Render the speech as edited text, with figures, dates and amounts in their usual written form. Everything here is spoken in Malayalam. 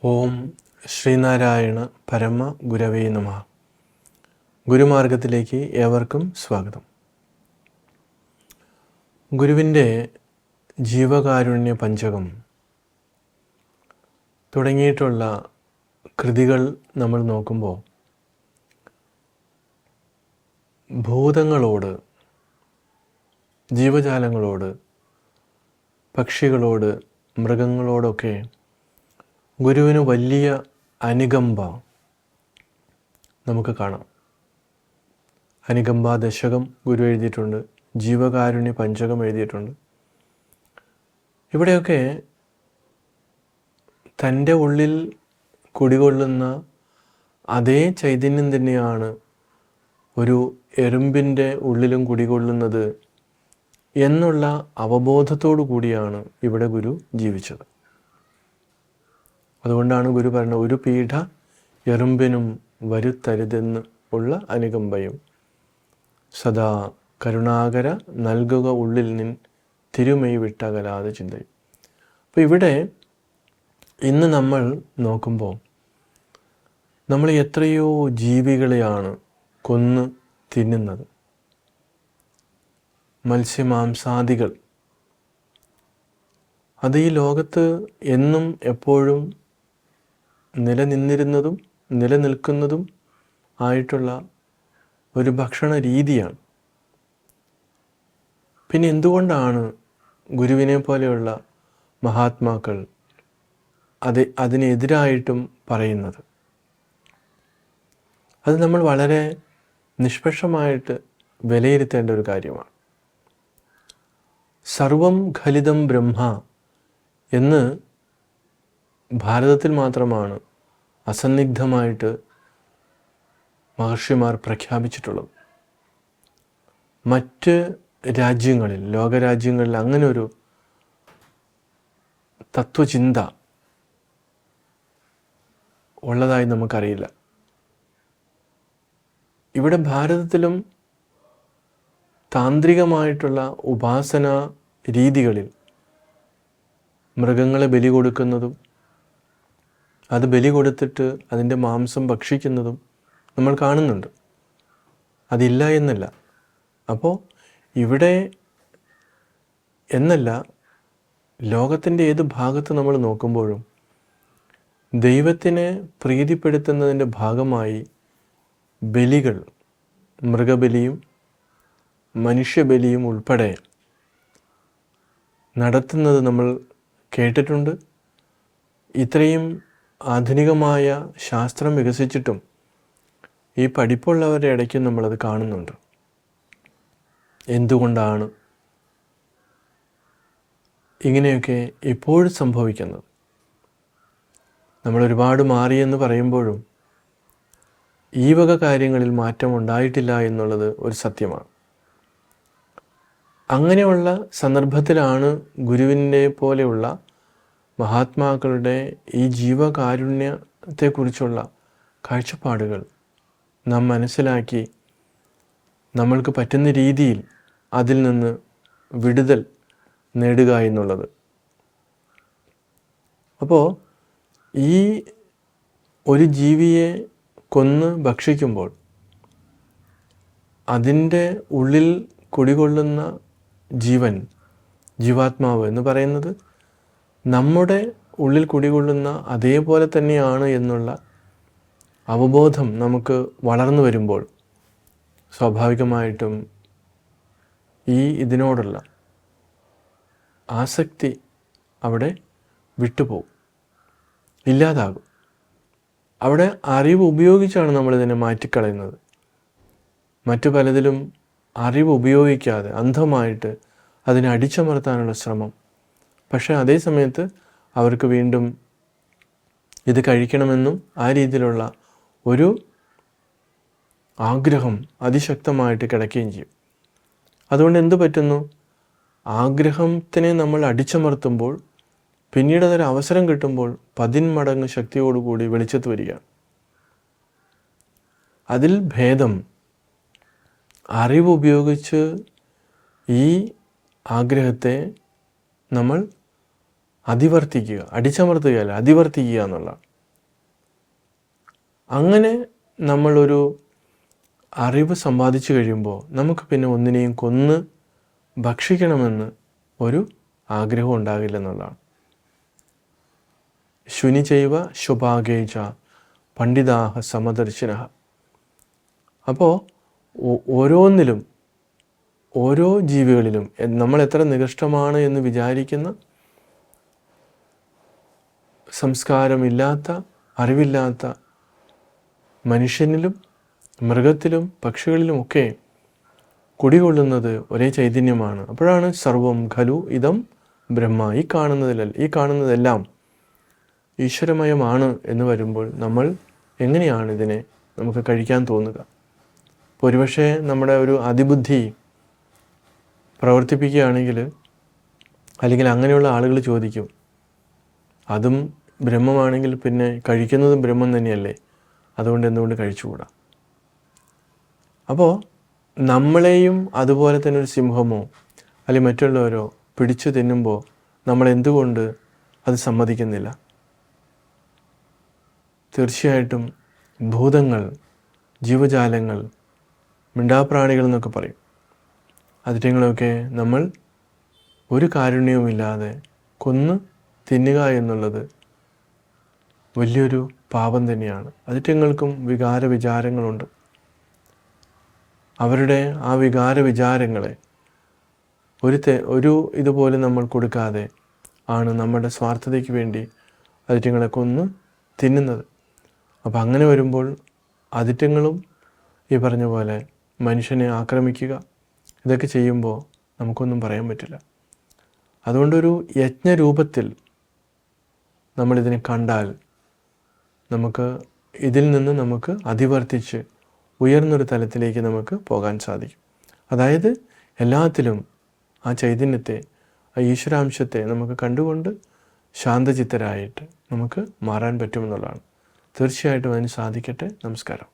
ഓം ശ്രീനാരായണ പരമ ഗുരവേ നമഃ. ഗുരുമാർഗത്തിലേക്ക് ഏവർക്കും സ്വാഗതം. ഗുരുവിൻ്റെ ജീവകാരുണ്യ പഞ്ചകം തുടങ്ങിയിട്ടുള്ള കൃതികൾ നമ്മൾ നോക്കുമ്പോൾ ഭൂതങ്ങളോട്, ജീവജാലങ്ങളോട്, പക്ഷികളോട്, മൃഗങ്ങളോടൊക്കെ ഗുരുവിന് വലിയ അനുകമ്പ നമുക്ക് കാണാം. അനുകമ്പ ദശകം ഗുരു എഴുതിയിട്ടുണ്ട്, ജീവകാരുണ്യ പഞ്ചകം എഴുതിയിട്ടുണ്ട്. ഇവിടെയൊക്കെ തൻ്റെ ഉള്ളിൽ കുടികൊള്ളുന്ന അതേ ചൈതന്യം തന്നെയാണ് ഒരു എറുമ്പിൻ്റെ ഉള്ളിലും കുടികൊള്ളുന്നത് എന്നുള്ള അവബോധത്തോടു കൂടിയാണ് ഇവിടെ ഗുരു ജീവിച്ചത്. അതുകൊണ്ടാണ് ഗുരു പറഞ്ഞ ഒരു പീഠ എറുമ്പിനും വരുത്തരുതെന്ന് ഉള്ള അനുകമ്പയും സദാ കരുണാകര നൽകുക ഉള്ളിൽ നിൻ തിരുമൈ വിട്ടകലാതെ ചിന്തയും. അപ്പോൾ ഇവിടെ ഇന്ന് നമ്മൾ നോക്കുമ്പോൾ നമ്മൾ എത്രയോ ജീവികളെയാണ് കൊന്ന് തിന്നുന്നത്. മത്സ്യമാംസാദികൾ അത് ഈ ലോകത്ത് എന്നും എപ്പോഴും നിലനിന്നിരുന്നതും നിലനിൽക്കുന്നതും ആയിട്ടുള്ള ഒരു ഭക്ഷണ രീതിയാണ്. പിന്നെ എന്തുകൊണ്ടാണ് ഗുരുവിനെ പോലെയുള്ള മഹാത്മാക്കൾ അതിനെതിരായിട്ടും പറയുന്നത്? അത് നമ്മൾ വളരെ നിഷ്പക്ഷമായിട്ട് വിലയിരുത്തേണ്ട ഒരു കാര്യമാണ്. സർവം ഖലിതം ബ്രഹ്മ എന്ന് ഭാരതത്തിൽ മാത്രമാണ് അസന്നിഗ്ധമായിട്ട് മഹർഷിമാർ പ്രഖ്യാപിച്ചിട്ടുള്ളത്. മറ്റ് രാജ്യങ്ങളിൽ, ലോകരാജ്യങ്ങളിൽ അങ്ങനെ ഒരു തത്വചിന്ത ഉള്ളതായി നമുക്കറിയില്ല. ഇവിടെ ഭാരതത്തിലും താന്ത്രികമായിട്ടുള്ള ഉപാസന രീതികളിൽ മൃഗങ്ങളെ ബലി കൊടുക്കുന്നതും അത് ബലി കൊടുത്തിട്ട് അതിൻ്റെ മാംസം ഭക്ഷിക്കുന്നതും നമ്മൾ കാണുന്നുണ്ട്. അതില്ല എന്നല്ല. അപ്പോൾ ഇവിടെ എന്നല്ല, ലോകത്തിൻ്റെ ഏത് ഭാഗത്ത് നമ്മൾ നോക്കുമ്പോഴും ദൈവത്തിനെ പ്രീതിപ്പെടുത്തുന്നതിൻ്റെ ഭാഗമായി ബലികൾ, മൃഗബലിയും മനുഷ്യബലിയും ഉൾപ്പെടെ നടത്തുന്നത് നമ്മൾ കേട്ടിട്ടുണ്ട്. ഇത്രയും ആധുനികമായ ശാസ്ത്രം വികസിച്ചിട്ടും ഈ പഠിപ്പുള്ളവരുടെ ഇടയ്ക്ക് നമ്മളത് കാണുന്നുണ്ട്. എന്തുകൊണ്ടാണ് ഇങ്ങനെയൊക്കെ ഇപ്പോഴും സംഭവിക്കുന്നത്? നമ്മൾ ഒരുപാട് മാറിയെന്ന് പറയുമ്പോഴും ഈ വക കാര്യങ്ങളിൽ മാറ്റം ഉണ്ടായിട്ടില്ല എന്നുള്ളത് ഒരു സത്യമാണ്. അങ്ങനെയുള്ള സന്ദർഭത്തിലാണ് ഗുരുവിനെ പോലെയുള്ള മഹാത്മാക്കളുടെ ഈ ജീവകാരുണ്യത്തെക്കുറിച്ചുള്ള കാഴ്ചപ്പാടുകൾ നാം മനസ്സിലാക്കി നമ്മൾക്ക് പറ്റുന്ന രീതിയിൽ അതിൽ നിന്ന് വിടുതൽ നേടുക എന്നുള്ളത്. അപ്പോൾ ഈ ഒരു ജീവിയെ കൊന്ന് ഭക്ഷിക്കുമ്പോൾ അതിൻ്റെ ഉള്ളിൽ കുടികൊള്ളുന്ന ജീവൻ, ജീവാത്മാവ് എന്ന് പറയുന്നത് നമ്മുടെ ഉള്ളിൽ കുടികൊള്ളുന്ന അതേപോലെ തന്നെയാണ് എന്നുള്ള അവബോധം നമുക്ക് വളർന്നു വരുമ്പോൾ സ്വാഭാവികമായിട്ടും ഇതിനോടുള്ള ആസക്തി അവിടെ വിട്ടുപോകും, ഇല്ലാതാകും. അവിടെ അറിവ് ഉപയോഗിച്ചാണ് നമ്മളിതിനെ മാറ്റിക്കളയുന്നത്. മറ്റു പലതിലും അറിവ് ഉപയോഗിക്കാതെ അന്ധമായിട്ട് അതിനെ അടിച്ചമർത്താനുള്ള ശ്രമം. പക്ഷേ അതേ സമയത്ത് അവർക്ക് വീണ്ടും ഇത് കഴിക്കണമെന്നും ആ രീതിയിലുള്ള ഒരു ആഗ്രഹം അതിശക്തമായിട്ട് കിടക്കുകയും ചെയ്യും. അതുകൊണ്ട് എന്തു പറ്റുന്നു? ആഗ്രഹത്തിനെ നമ്മൾ അടിച്ചമർത്തുമ്പോൾ പിന്നീട് അതൊരു അവസരം കിട്ടുമ്പോൾ 10 മടങ്ങ് ശക്തിയോടുകൂടി വെളിച്ചത്ത് വരികയാണ്. അതിൽ ഭേദം അറിവ് ഉപയോഗിച്ച് ഈ ആഗ്രഹത്തെ നമ്മൾ അതിവർത്തിക്കുക, അടിച്ചമർത്തുകയല്ല, അതിവർത്തിക്കുക എന്നുള്ളതാണ്. അങ്ങനെ നമ്മളൊരു അറിവ് സമ്പാദിച്ചു കഴിയുമ്പോൾ നമുക്ക് പിന്നെ ഒന്നിനെയും കൊന്ന് ഭക്ഷിക്കണമെന്ന് ഒരു ആഗ്രഹം ഉണ്ടാകില്ലെന്നുള്ളതാണ്. ശുനി ചൈവ ശുഭാഗേജ പണ്ഡിതാഹ സമദർശിന. അപ്പോൾ ഓരോന്നിലും, ഓരോ ജീവികളിലും നമ്മൾ എത്ര നികൃഷ്ടമാണ് എന്ന് വിചാരിക്കുന്ന സംസ്കാരമില്ലാത്ത, അറിവില്ലാത്ത മനുഷ്യനിലും മൃഗത്തിലും പക്ഷികളിലുമൊക്കെ കുടികൊള്ളുന്നത് ഒരേ ചൈതന്യമാണ്. അപ്പോഴാണ് സർവം ഖലു ഇദം ബ്രഹ്മ, ഈ കാണുന്നതെല്ലാം ഈശ്വരമയമാണ് എന്ന് വരുമ്പോൾ നമ്മൾ എങ്ങനെയാണ് ഇതിനെ നമുക്ക് കഴിക്കാൻ തോന്നുക? ഒരുപക്ഷെ നമ്മുടെ ഒരു അതിബുദ്ധി പ്രവർത്തിപ്പിക്കുകയാണെങ്കിൽ, അല്ലെങ്കിൽ അങ്ങനെയുള്ള ആളുകൾ ചോദിക്കും, അതും ബ്രഹ്മമാണെങ്കിൽ പിന്നെ കഴിക്കുന്നതും ബ്രഹ്മം തന്നെയല്ലേ, അതുകൊണ്ട് എന്തുകൊണ്ട് കഴിച്ചുകൂടാ? അപ്പോൾ നമ്മളെയും അതുപോലെ തന്നെ ഒരു സിംഹമോ അല്ലെങ്കിൽ മറ്റുള്ളവരോ പിടിച്ചു തിന്നുമ്പോൾ നമ്മൾ എന്തുകൊണ്ട് അത് സമ്മതിക്കുന്നില്ല? തീർച്ചയായിട്ടും ഭൂതങ്ങൾ, ജീവജാലങ്ങൾ, മിണ്ടാപ്രാണികൾ എന്നൊക്കെ പറയും, അതിറ്റങ്ങളൊക്കെ നമ്മൾ ഒരു കാരുണ്യവുമില്ലാതെ കൊന്ന് തിന്നുക എന്നുള്ളത് വലിയൊരു പാപം തന്നെയാണ്. അതിറ്റങ്ങൾക്കും വിചാരങ്ങളുണ്ട്. അവരുടെ ആ വിചാരങ്ങളെ ഒരു ഇതുപോലെ നമ്മൾ കൊടുക്കാതെ ആണ് നമ്മുടെ സ്വാർത്ഥതയ്ക്ക് വേണ്ടി അതിറ്റങ്ങളെ കൊന്ന് തിന്നുന്നത്. അപ്പോൾ അങ്ങനെ വരുമ്പോൾ അതിറ്റങ്ങളും ഈ പറഞ്ഞ പോലെ മനുഷ്യനെ ആക്രമിക്കുക, ഇതൊക്കെ ചെയ്യുമ്പോൾ നമുക്കൊന്നും പറയാൻ പറ്റില്ല. അതുകൊണ്ടൊരു യജ്ഞരൂപത്തിൽ നമ്മളിതിനെ കണ്ടാൽ നമുക്ക് ഇതിൽ നിന്ന് നമുക്ക് അതിവർത്തിച്ച് ഉയർന്നൊരു തലത്തിലേക്ക് നമുക്ക് പോകാൻ സാധിക്കും. അതായത് എല്ലാത്തിലും ആ ചൈതന്യത്തെ, ആ ഈശ്വരാംശത്തെ നമുക്ക് കണ്ടുകൊണ്ട് ശാന്തചിത്തരായിട്ട് നമുക്ക് മാറാൻ പറ്റുമെന്നുള്ളതാണ്. തീർച്ചയായിട്ടും അതിന് സാധിക്കട്ടെ. നമസ്കാരം.